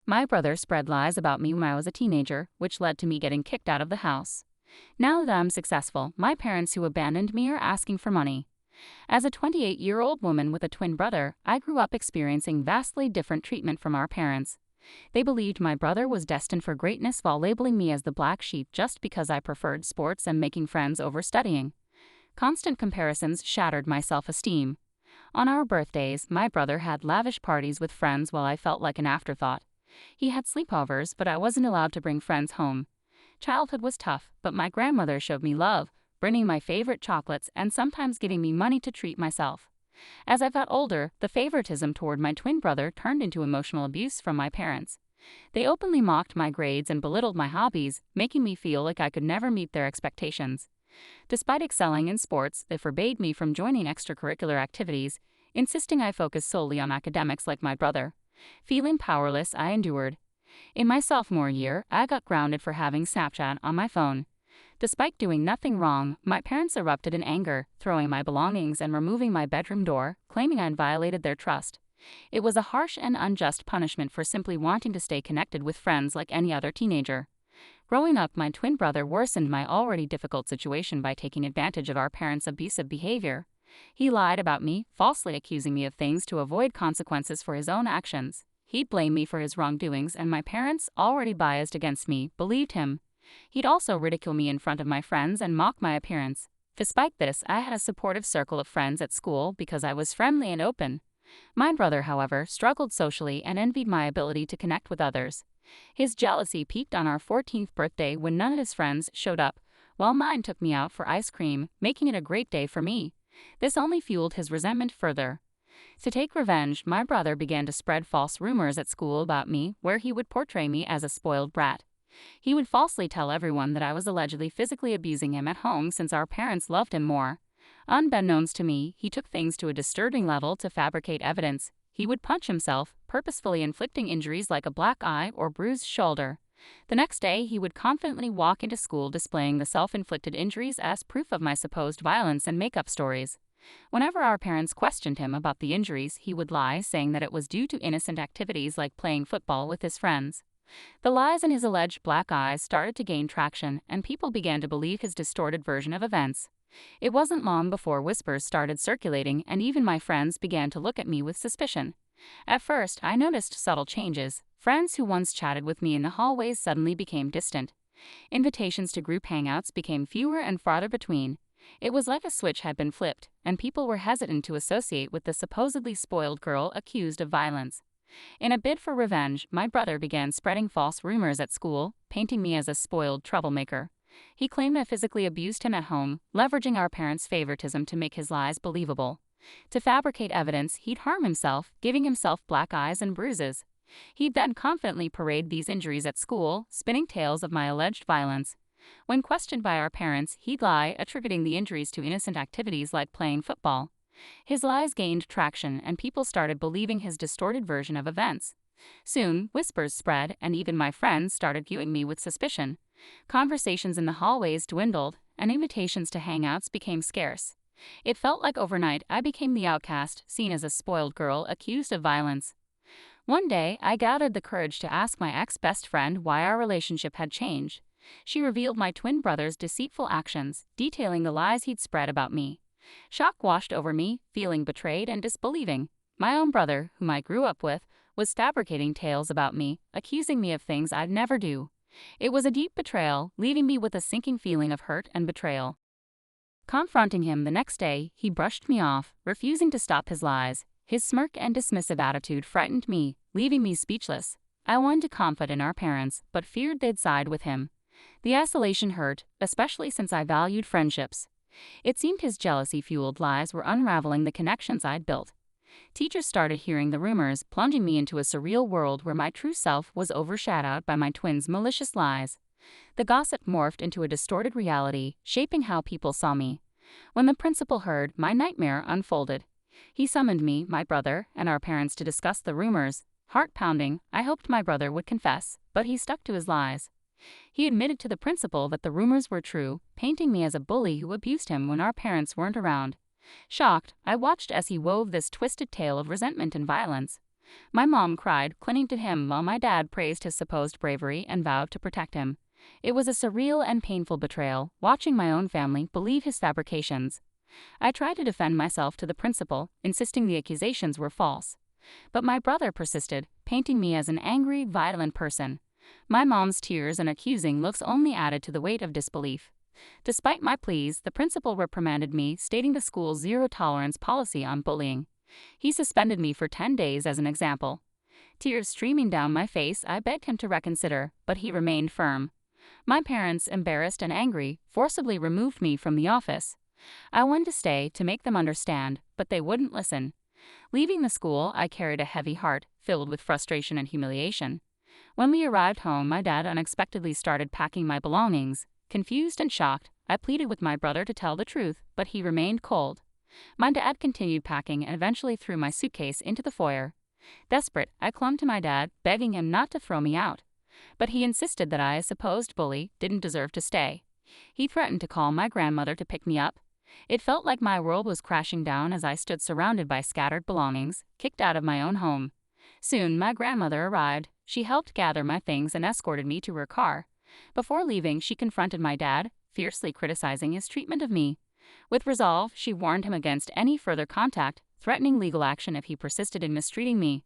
My brother spread lies about me when I was a teenager, which led to me getting kicked out of the house. Now that I'm successful, my parents who abandoned me are asking for money. As a 28-year-old woman with a twin brother, I grew up experiencing vastly different treatment from our parents. They believed my brother was destined for greatness while labeling me as the black sheep just because I preferred sports and making friends over studying. Constant comparisons shattered my self-esteem. On our birthdays, my brother had lavish parties with friends while I felt like an afterthought. He had sleepovers, but I wasn't allowed to bring friends home. Childhood was tough, but my grandmother showed me love, bringing my favorite chocolates and sometimes giving me money to treat myself. As I got older, the favoritism toward my twin brother turned into emotional abuse from my parents. They openly mocked my grades and belittled my hobbies, making me feel like I could never meet their expectations. Despite excelling in sports, they forbade me from joining extracurricular activities, insisting I focus solely on academics like my brother. Feeling powerless, I endured. In my sophomore year, I got grounded for having Snapchat on my phone. Despite doing nothing wrong, my parents erupted in anger, throwing my belongings and removing my bedroom door, claiming I'd violated their trust. It was a harsh and unjust punishment for simply wanting to stay connected with friends like any other teenager. Growing up, my twin brother worsened my already difficult situation by taking advantage of our parents' abusive behavior. He lied about me, falsely accusing me of things to avoid consequences for his own actions. He'd blame me for his wrongdoings, and my parents, already biased against me, believed him. He'd also ridicule me in front of my friends and mock my appearance. Despite this, I had a supportive circle of friends at school because I was friendly and open. My brother, however, struggled socially and envied my ability to connect with others. His jealousy peaked on our 14th birthday when none of his friends showed up, while mine took me out for ice cream, making it a great day for me. This only fueled his resentment further. To take revenge, my brother began to spread false rumors at school about me, where he would portray me as a spoiled brat. He would falsely tell everyone that I was allegedly physically abusing him at home since our parents loved him more. Unbeknownst to me, he took things to a disturbing level to fabricate evidence. He would punch himself, purposefully inflicting injuries like a black eye or bruised shoulder. The next day, he would confidently walk into school displaying the self-inflicted injuries as proof of my supposed violence and make-up stories. Whenever our parents questioned him about the injuries, he would lie, saying that it was due to innocent activities like playing football with his friends. The lies in his alleged black eyes started to gain traction, and people began to believe his distorted version of events. It wasn't long before whispers started circulating, and even my friends began to look at me with suspicion. At first, I noticed subtle changes. Friends who once chatted with me in the hallways suddenly became distant. Invitations to group hangouts became fewer and farther between. It was like a switch had been flipped, and people were hesitant to associate with the supposedly spoiled girl accused of violence. In a bid for revenge, my brother began spreading false rumors at school, painting me as a spoiled troublemaker. He claimed I physically abused him at home, leveraging our parents' favoritism to make his lies believable. To fabricate evidence, he'd harm himself, giving himself black eyes and bruises. He'd then confidently parade these injuries at school, spinning tales of my alleged violence. When questioned by our parents, he'd lie, attributing the injuries to innocent activities like playing football. His lies gained traction, and people started believing his distorted version of events. Soon, whispers spread, and even my friends started viewing me with suspicion. Conversations in the hallways dwindled, and invitations to hangouts became scarce. It felt like overnight I became the outcast, seen as a spoiled girl accused of violence. One day, I gathered the courage to ask my ex-best friend why our relationship had changed. She revealed my twin brother's deceitful actions, detailing the lies he'd spread about me. Shock washed over me, feeling betrayed and disbelieving. My own brother, whom I grew up with, was fabricating tales about me, accusing me of things I'd never do. It was a deep betrayal, leaving me with a sinking feeling of hurt and betrayal. Confronting him the next day, he brushed me off, refusing to stop his lies. His smirk and dismissive attitude frightened me, leaving me speechless. I wanted to confide in our parents, but feared they'd side with him. The isolation hurt, especially since I valued friendships. It seemed his jealousy-fueled lies were unraveling the connections I'd built. Teachers started hearing the rumors, plunging me into a surreal world where my true self was overshadowed by my twins' malicious lies. The gossip morphed into a distorted reality, shaping how people saw me. When the principal heard, my nightmare unfolded. He summoned me, my brother, and our parents to discuss the rumors. Heart-pounding, I hoped my brother would confess, but he stuck to his lies. He admitted to the principal that the rumors were true, painting me as a bully who abused him when our parents weren't around. Shocked, I watched as he wove this twisted tale of resentment and violence. My mom cried, clinging to him while my dad praised his supposed bravery and vowed to protect him. It was a surreal and painful betrayal, watching my own family believe his fabrications. I tried to defend myself to the principal, insisting the accusations were false. But my brother persisted, painting me as an angry, violent person. My mom's tears and accusing looks only added to the weight of disbelief. Despite my pleas, the principal reprimanded me, stating the school's zero-tolerance policy on bullying. He suspended me for 10 days as an example. Tears streaming down my face, I begged him to reconsider, but he remained firm. My parents, embarrassed and angry, forcibly removed me from the office. I wanted to stay to make them understand, but they wouldn't listen. Leaving the school, I carried a heavy heart, filled with frustration and humiliation. When we arrived home, my dad unexpectedly started packing my belongings. Confused and shocked, I pleaded with my brother to tell the truth, but he remained cold. My dad continued packing and eventually threw my suitcase into the foyer. Desperate, I clung to my dad, begging him not to throw me out. But he insisted that I, a supposed bully, didn't deserve to stay. He threatened to call my grandmother to pick me up. It felt like my world was crashing down as I stood surrounded by scattered belongings, kicked out of my own home. Soon, my grandmother arrived. She helped gather my things and escorted me to her car. Before leaving, she confronted my dad, fiercely criticizing his treatment of me. With resolve, she warned him against any further contact, threatening legal action if he persisted in mistreating me.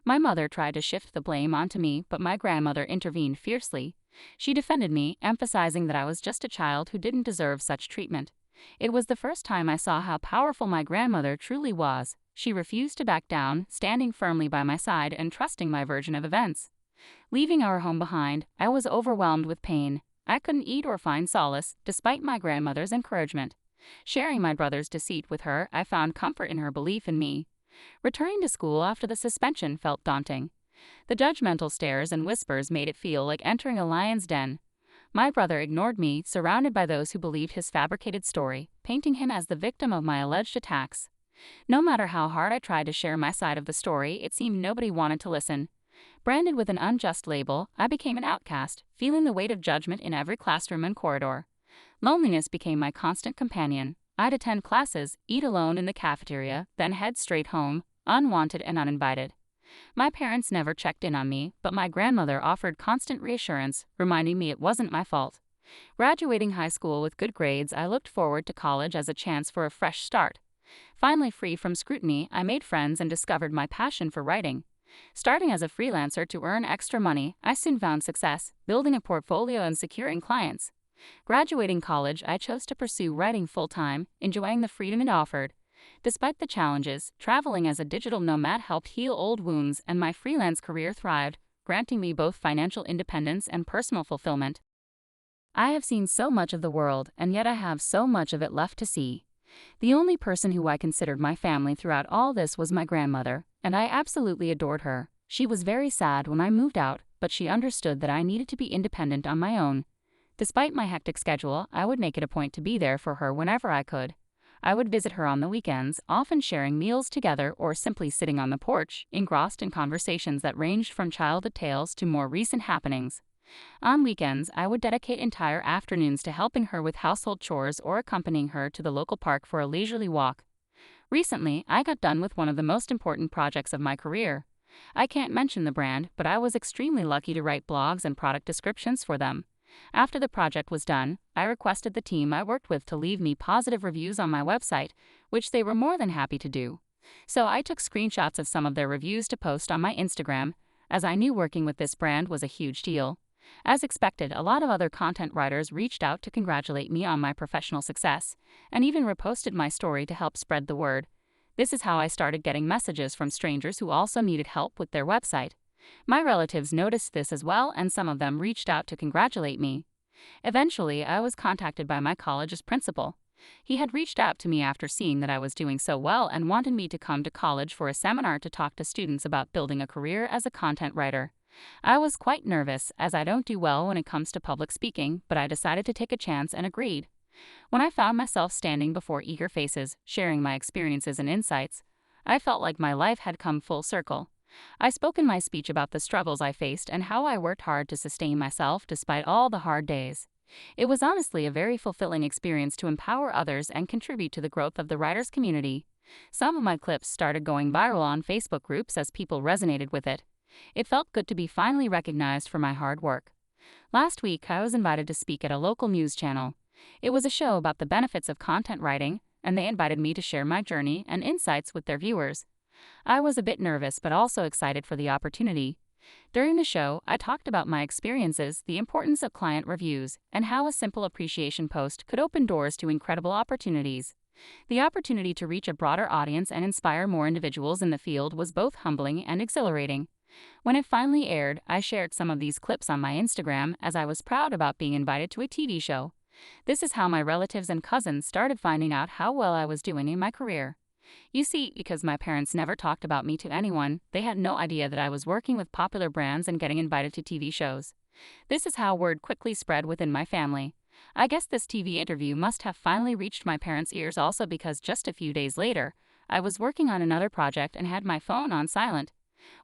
My mother tried to shift the blame onto me, but my grandmother intervened fiercely. She defended me, emphasizing that I was just a child who didn't deserve such treatment. It was the first time I saw how powerful my grandmother truly was. She refused to back down, standing firmly by my side and trusting my version of events. Leaving our home behind, I was overwhelmed with pain. I couldn't eat or find solace, despite my grandmother's encouragement. Sharing my brother's deceit with her, I found comfort in her belief in me. Returning to school after the suspension felt daunting. The judgmental stares and whispers made it feel like entering a lion's den. My brother ignored me, surrounded by those who believed his fabricated story, painting him as the victim of my alleged attacks. No matter how hard I tried to share my side of the story, it seemed nobody wanted to listen. Branded with an unjust label, I became an outcast, feeling the weight of judgment in every classroom and corridor. Loneliness became my constant companion. I'd attend classes, eat alone in the cafeteria, then head straight home, unwanted and uninvited. My parents never checked in on me, but my grandmother offered constant reassurance, reminding me it wasn't my fault. Graduating high school with good grades, I looked forward to college as a chance for a fresh start. Finally free from scrutiny, I made friends and discovered my passion for writing. Starting as a freelancer to earn extra money, I soon found success, building a portfolio and securing clients. Graduating college, I chose to pursue writing full-time, enjoying the freedom it offered. Despite the challenges, traveling as a digital nomad helped heal old wounds, and my freelance career thrived, granting me both financial independence and personal fulfillment. I have seen so much of the world, and yet I have so much of it left to see. The only person who I considered my family throughout all this was my grandmother, and I absolutely adored her. She was very sad when I moved out, but she understood that I needed to be independent on my own. Despite my hectic schedule, I would make it a point to be there for her whenever I could. I would visit her on the weekends, often sharing meals together or simply sitting on the porch, engrossed in conversations that ranged from childhood tales to more recent happenings. On weekends, I would dedicate entire afternoons to helping her with household chores or accompanying her to the local park for a leisurely walk. Recently, I got done with one of the most important projects of my career. I can't mention the brand, but I was extremely lucky to write blogs and product descriptions for them. After the project was done, I requested the team I worked with to leave me positive reviews on my website, which they were more than happy to do. So I took screenshots of some of their reviews to post on my Instagram, as I knew working with this brand was a huge deal. As expected, a lot of other content writers reached out to congratulate me on my professional success, and even reposted my story to help spread the word. This is how I started getting messages from strangers who also needed help with their website. My relatives noticed this as well, and some of them reached out to congratulate me. Eventually, I was contacted by my college's principal. He had reached out to me after seeing that I was doing so well and wanted me to come to college for a seminar to talk to students about building a career as a content writer. I was quite nervous, as I don't do well when it comes to public speaking, but I decided to take a chance and agreed. When I found myself standing before eager faces, sharing my experiences and insights, I felt like my life had come full circle. I spoke in my speech about the struggles I faced and how I worked hard to sustain myself despite all the hard days. It was honestly a very fulfilling experience to empower others and contribute to the growth of the writers' community. Some of my clips started going viral on Facebook groups as people resonated with it. It felt good to be finally recognized for my hard work. Last week, I was invited to speak at a local news channel. It was a show about the benefits of content writing, and they invited me to share my journey and insights with their viewers. I was a bit nervous but also excited for the opportunity. During the show, I talked about my experiences, the importance of client reviews, and how a simple appreciation post could open doors to incredible opportunities. The opportunity to reach a broader audience and inspire more individuals in the field was both humbling and exhilarating. When it finally aired, I shared some of these clips on my Instagram as I was proud about being invited to a TV show. This is how my relatives and cousins started finding out how well I was doing in my career. You see, because my parents never talked about me to anyone, they had no idea that I was working with popular brands and getting invited to TV shows. This is how word quickly spread within my family. I guess this TV interview must have finally reached my parents' ears also because just a few days later, I was working on another project and had my phone on silent.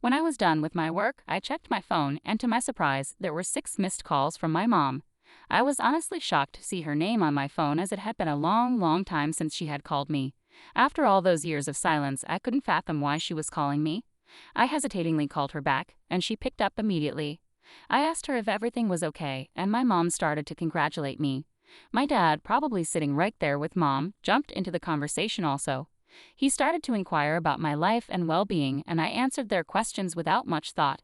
When I was done with my work, I checked my phone, and to my surprise, there were 6 missed calls from my mom. I was honestly shocked to see her name on my phone as it had been a long time since she had called me. After all those years of silence, I couldn't fathom why she was calling me. I hesitatingly called her back, and she picked up immediately. I asked her if everything was okay, and my mom started to congratulate me. My dad, probably sitting right there with mom, jumped into the conversation also. He started to inquire about my life and well-being, and I answered their questions without much thought.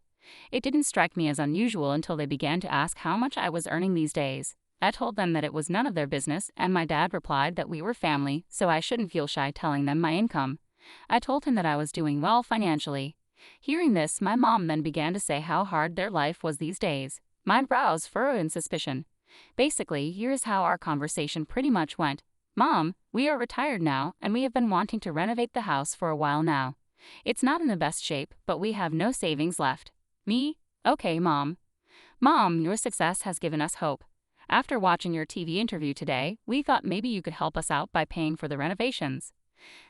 It didn't strike me as unusual until they began to ask how much I was earning these days. I told them that it was none of their business, and my dad replied that we were family, so I shouldn't feel shy telling them my income. I told him that I was doing well financially. Hearing this, my mom then began to say how hard their life was these days. My brows furrowed in suspicion. Basically, here's how our conversation pretty much went. Mom, we are retired now, and we have been wanting to renovate the house for a while now. It's not in the best shape, but we have no savings left. Me? Okay, Mom. Mom, your success has given us hope. After watching your TV interview today, we thought maybe you could help us out by paying for the renovations.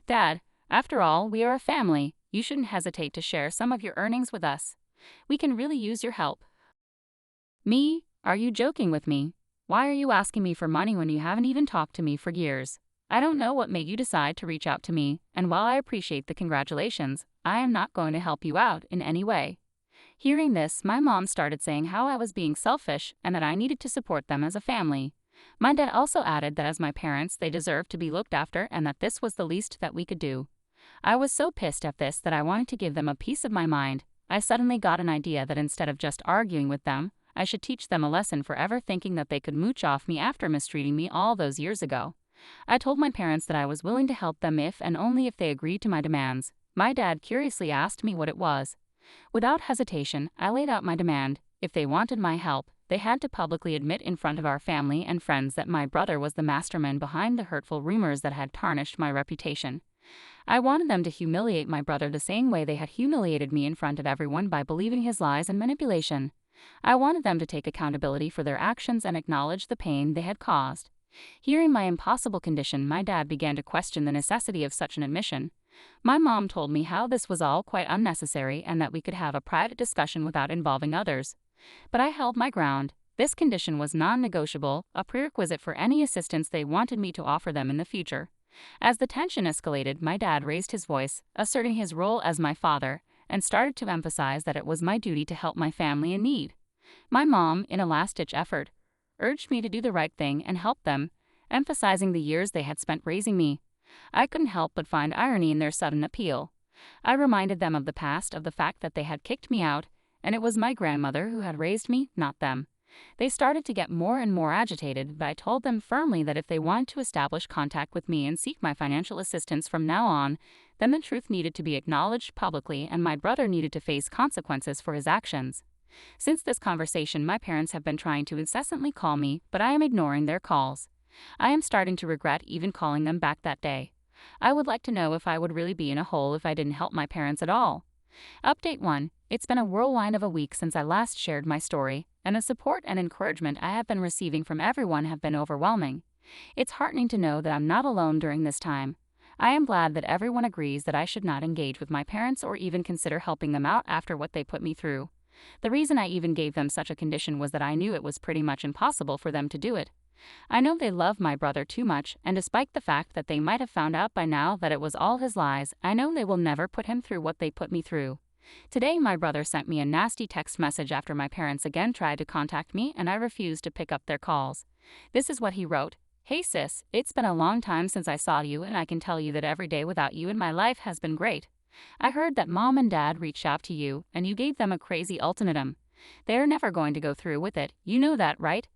Dad, after all, we are a family. You shouldn't hesitate to share some of your earnings with us. We can really use your help. Me? Are you joking with me? Why are you asking me for money when you haven't even talked to me for years? I don't know what made you decide to reach out to me, and while I appreciate the congratulations, I am not going to help you out in any way. Hearing this, my mom started saying how I was being selfish and that I needed to support them as a family. My dad also added that as my parents, they deserved to be looked after and that this was the least that we could do. I was so pissed at this that I wanted to give them a piece of my mind. I suddenly got an idea that instead of just arguing with them, I should teach them a lesson for ever thinking that they could mooch off me after mistreating me all those years ago. I told my parents that I was willing to help them if and only if they agreed to my demands. My dad curiously asked me what it was. Without hesitation, I laid out my demand. If they wanted my help, they had to publicly admit in front of our family and friends that my brother was the mastermind behind the hurtful rumors that had tarnished my reputation. I wanted them to humiliate my brother the same way they had humiliated me in front of everyone by believing his lies and manipulation. I wanted them to take accountability for their actions and acknowledge the pain they had caused. Hearing my impossible condition, my dad began to question the necessity of such an admission. My mom told me how this was all quite unnecessary and that we could have a private discussion without involving others. But I held my ground. This condition was non-negotiable, a prerequisite for any assistance they wanted me to offer them in the future. As the tension escalated, my dad raised his voice, asserting his role as my father, and started to emphasize that it was my duty to help my family in need. My mom, in a last-ditch effort, urged me to do the right thing and help them, emphasizing the years they had spent raising me. I couldn't help but find irony in their sudden appeal. I reminded them of the past, of the fact that they had kicked me out, and it was my grandmother who had raised me, not them. They started to get more and more agitated, but I told them firmly that if they wanted to establish contact with me and seek my financial assistance from now on, then the truth needed to be acknowledged publicly and my brother needed to face consequences for his actions. Since this conversation, my parents have been trying to incessantly call me, but I am ignoring their calls. I am starting to regret even calling them back that day. I would like to know if I would really be in a hole if I didn't help my parents at all. Update 1. It's been a whirlwind of a week since I last shared my story, and the support and encouragement I have been receiving from everyone have been overwhelming. It's heartening to know that I'm not alone during this time. I am glad that everyone agrees that I should not engage with my parents or even consider helping them out after what they put me through. The reason I even gave them such a condition was that I knew it was pretty much impossible for them to do it. I know they love my brother too much, and despite the fact that they might have found out by now that it was all his lies, I know they will never put him through what they put me through. Today, my brother sent me a nasty text message after my parents again tried to contact me and I refused to pick up their calls. This is what he wrote. "Hey sis, it's been a long time since I saw you and I can tell you that every day without you in my life has been great. I heard that mom and dad reached out to you and you gave them a crazy ultimatum. They're never going to go through with it, you know that, right?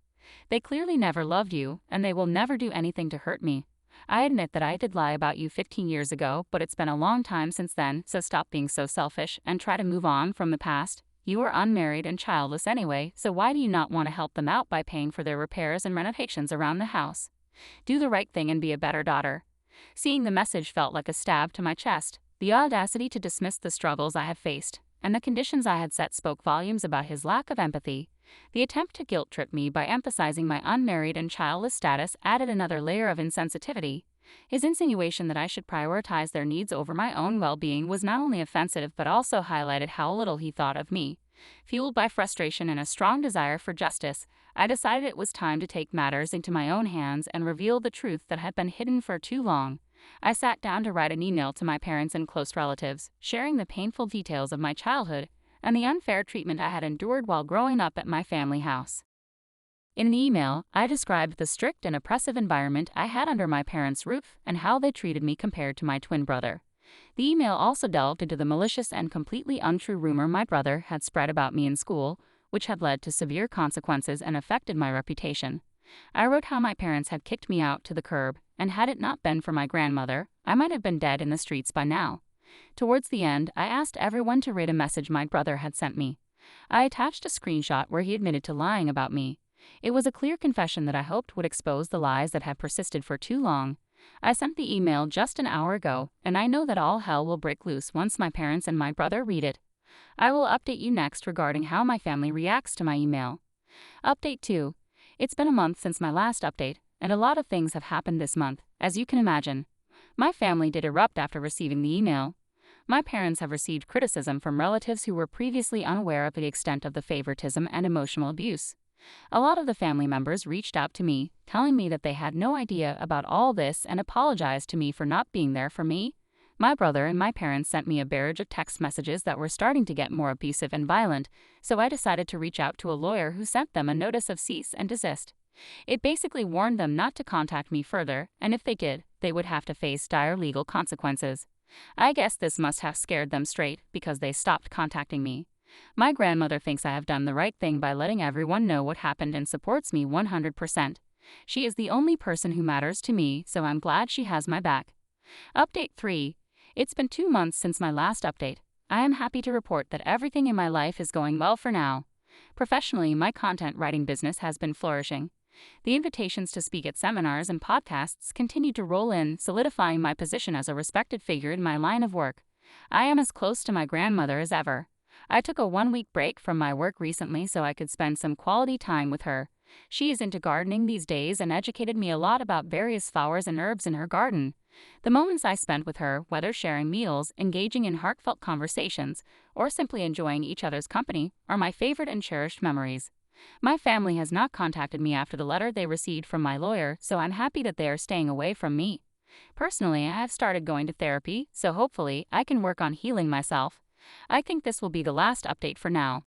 They clearly never loved you and they will never do anything to hurt me. I admit that I did lie about you 15 years ago, but it's been a long time since then, so stop being so selfish and try to move on from the past. You are unmarried and childless anyway, so why do you not want to help them out by paying for their repairs and renovations around the house? Do the right thing and be a better daughter." Seeing the message felt like a stab to my chest. The audacity to dismiss the struggles I have faced and the conditions I had set spoke volumes about his lack of empathy. The attempt to guilt-trip me by emphasizing my unmarried and childless status added another layer of insensitivity. His insinuation that I should prioritize their needs over my own well-being was not only offensive but also highlighted how little he thought of me. Fueled by frustration and a strong desire for justice, I decided it was time to take matters into my own hands and reveal the truth that had been hidden for too long. I sat down to write an email to my parents and close relatives, sharing the painful details of my childhood and the unfair treatment I had endured while growing up at my family house. In the email, I described the strict and oppressive environment I had under my parents' roof and how they treated me compared to my twin brother. The email also delved into the malicious and completely untrue rumor my brother had spread about me in school, which had led to severe consequences and affected my reputation. I wrote how my parents had kicked me out to the curb, and had it not been for my grandmother, I might have been dead in the streets by now. Towards the end, I asked everyone to read a message my brother had sent me. I attached a screenshot where he admitted to lying about me. It was a clear confession that I hoped would expose the lies that had persisted for too long. I sent the email just an hour ago, and I know that all hell will break loose once my parents and my brother read it. I will update you next regarding how my family reacts to my email. Update 2. It's been a month since my last update, and a lot of things have happened this month, as you can imagine. My family did erupt after receiving the email. My parents have received criticism from relatives who were previously unaware of the extent of the favoritism and emotional abuse. A lot of the family members reached out to me, telling me that they had no idea about all this and apologized to me for not being there for me. My brother and my parents sent me a barrage of text messages that were starting to get more abusive and violent, so I decided to reach out to a lawyer who sent them a notice of cease and desist. It basically warned them not to contact me further, and if they did, they would have to face dire legal consequences. I guess this must have scared them straight, because they stopped contacting me. My grandmother thinks I have done the right thing by letting everyone know what happened and supports me 100%. She is the only person who matters to me, so I'm glad she has my back. Update 3. It's been 2 months since my last update. I am happy to report that everything in my life is going well for now. Professionally, my content writing business has been flourishing. The invitations to speak at seminars and podcasts continue to roll in, solidifying my position as a respected figure in my line of work. I am as close to my grandmother as ever. I took a 1-week break from my work recently so I could spend some quality time with her. She is into gardening these days and educated me a lot about various flowers and herbs in her garden. The moments I spent with her, whether sharing meals, engaging in heartfelt conversations, or simply enjoying each other's company, are my favorite and cherished memories. My family has not contacted me after the letter they received from my lawyer, so I'm happy that they are staying away from me. Personally, I have started going to therapy, so hopefully I can work on healing myself. I think this will be the last update for now.